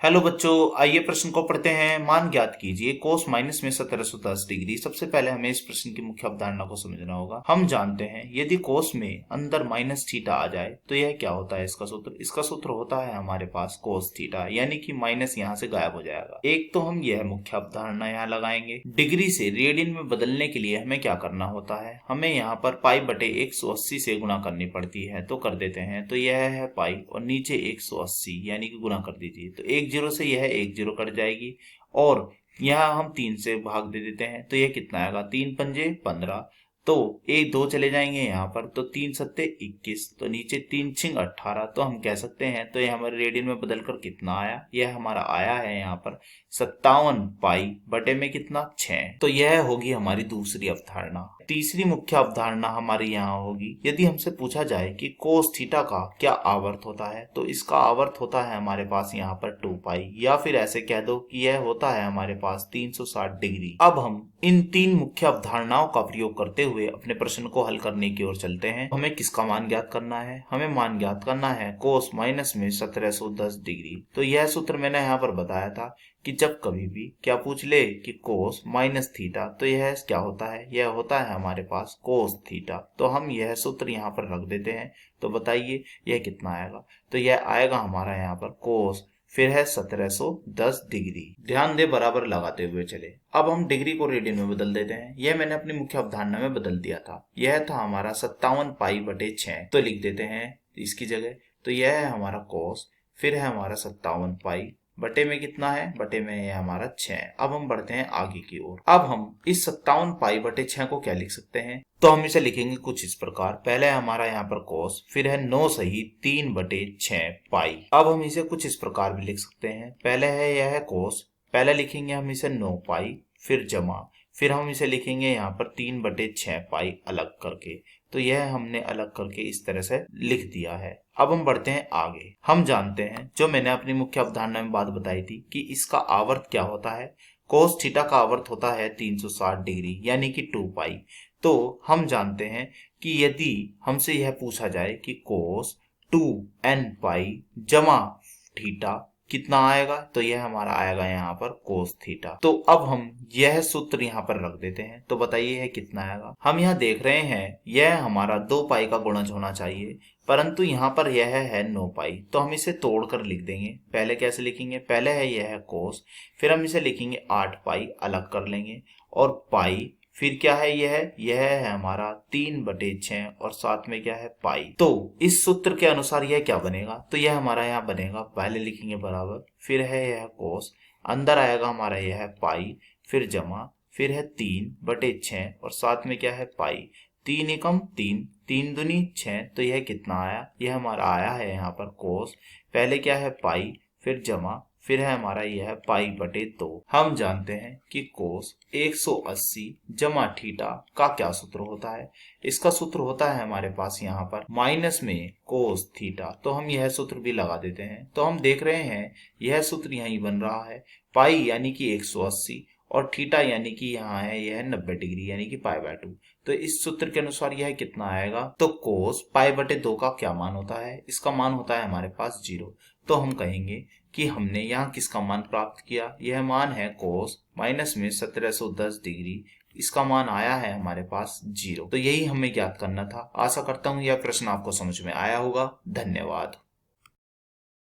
Hello बच्चों, आइए प्रश्न को पढ़ते हैं। मान ज्ञात कीजिए कोस माइनस में 1710 डिग्री। सबसे पहले हमें इस प्रश्न की मुख्य अवधारणा को समझना होगा। हम जानते हैं यदि कोस में अंदर माइनस थीटा आ जाए तो यह क्या होता है। इसका सूत्र होता है हमारे पास कोस थीटा, यानी कि माइनस यहाँ से गायब हो जाएगा। एक तो हम यह मुख्य अवधारणा यहाँ लगाएंगे। डिग्री से रेडियन में बदलने के लिए हमें क्या करना होता है, हमें यहाँ पर पाई बटे 180 से गुणा करनी पड़ती है। तो कर देते हैं। तो यह है पाई और नीचे 180 यानी कि गुणा कर दीजिए। तो एक जीरो से यह एक जीरो कट जाएगी और यहाँ हम 3 से भाग दे देते हैं। तो यह कितना आएगा, 3 पंजे 15। तो एक दो चले जाएंगे यहाँ पर, तो 3 सत्ते 21, तो नीचे 3 छिंग 18। तो हम कह सकते हैं, तो यह हमारे रेडियन में बदलकर कितना आया, यह हमारा आया है यहाँ पर 57 पाई बटे में कितना 6। तो यह होगी हमारी दूसरी अवधारणा। तीसरी मुख्य अवधारणा हमारी यहाँ होगी, यदि हमसे पूछा जाए कि कोस थीटा का क्या आवर्त होता है, तो इसका आवर्त होता है हमारे पास यहाँ पर 2 पाई, या फिर ऐसे कह दो कि यह होता है हमारे पास 360 डिग्री। अब हम इन तीन मुख्य अवधारणाओं का प्रयोग करते हुए अपने प्रश्न को हल करने की ओर चलते हैं। हमें किसका मान ज्ञात करना है, हमें मान ज्ञात करना है कोस माइनस में 1710 डिग्री। तो यह सूत्र मैंने यहाँ पर बताया था कि जब कभी भी क्या पूछ ले कि कोस माइनस थीटा, तो यह क्या होता है, यह होता है हमारे पास कोस थीटा। तो हम यह सूत्र यहाँ पर रख देते हैं। तो बताइए यह कितना आएगा। तो यह आएगा हमारा यहाँ पर कोस, फिर है 1710 डिग्री। ध्यान दे, बराबर लगाते हुए चले। अब हम डिग्री को रेडियन में बदल देते हैं। यह मैंने अपनी मुख्य अवधारणा में बदल दिया था। यह था हमारा 57 पाई बटे 6। तो लिख देते हैं इसकी जगह। तो यह है हमारा कोस, फिर है हमारा 57 पाई बटे में कितना है, बटे में है हमारा 6। अब हम बढ़ते हैं आगे की ओर। अब हम इस 57 पाई बटे 6 को क्या लिख सकते हैं, तो हम इसे लिखेंगे कुछ इस प्रकार। पहले हमारा यहाँ पर कोस, फिर है 9 सही 3 बटे 6 पाई। अब हम इसे कुछ इस प्रकार भी लिख सकते हैं। पहले है यह है कोस, पहले लिखेंगे हम इसे 9 पाई, फिर जमा, फिर हम इसे लिखेंगे यहाँ पर 3 बटे 6 पाई अलग करके। तो यह हमने अलग करके इस तरह से लिख दिया है। अब हम बढ़ते हैं आगे। हम जानते हैं, जो मैंने अपनी मुख्य अवधारणा में बात बताई थी, कि इसका आवर्त क्या होता है। कोस थीटा का आवर्त होता है 360 डिग्री यानी कि 2 पाई। तो हम जानते हैं कि यदि हमसे यह पूछा जाए कि कोस 2n पाई जमा थीटा कितना आएगा, तो यह हमारा आएगा यहाँ पर कोस थीटा। तो अब हम यह सूत्र यहाँ पर रख देते हैं। तो बताइए यह कितना आएगा। हम यहाँ देख रहे हैं यह हमारा 2 पाई का गुणज होना चाहिए, परंतु यहाँ पर यह है 9 पाई। तो हम इसे तोड़कर लिख देंगे। पहले कैसे लिखेंगे, पहले है यह है कोस, फिर हम इसे लिखेंगे 8 पाई अलग कर लेंगे, और पाई फिर क्या है, यह है हमारा 3 बटे 6 और साथ में क्या है पाई। तो इस सूत्र के अनुसार यह क्या बनेगा, तो यह हमारा यहाँ बनेगा, पहले लिखेंगे बराबर, फिर है यह कोस, अंदर आएगा हमारा यह है पाई, फिर जमा, फिर है 3 बटे 6 और साथ में क्या है पाई। 3 एकम 3, 3 दूनी 6। तो यह कितना आया, यह हमारा आया है यहाँ पर कोस, पहले क्या है पाई, फिर जमा, फिर है हमारा यह पाई बटे 2। हम जानते हैं कि कोस 180 जमा थीटा का क्या सूत्र होता है। इसका सूत्र होता है हमारे पास यहाँ पर माइनस में कोस थीटा। तो हम यह सूत्र भी लगा देते हैं। तो हम देख रहे हैं यह सूत्र यही बन रहा है, पाई यानी कि 180 और थीटा यानी कि यहाँ है यह 90 डिग्री यानी कि पाई बाय 2। तो इस सूत्र के अनुसार यह कितना आएगा, तो कोस पाई बटे 2 का क्या मान होता है, इसका मान होता है हमारे पास 0। तो हम कहेंगे कि हमने यहाँ किसका मान प्राप्त किया, यह मान है कोस माइनस में 1710 डिग्री। इसका मान आया है हमारे पास 0। तो यही हमें ज्ञात करना था। आशा करता हूँ यह प्रश्न आपको समझ में आया होगा। धन्यवाद।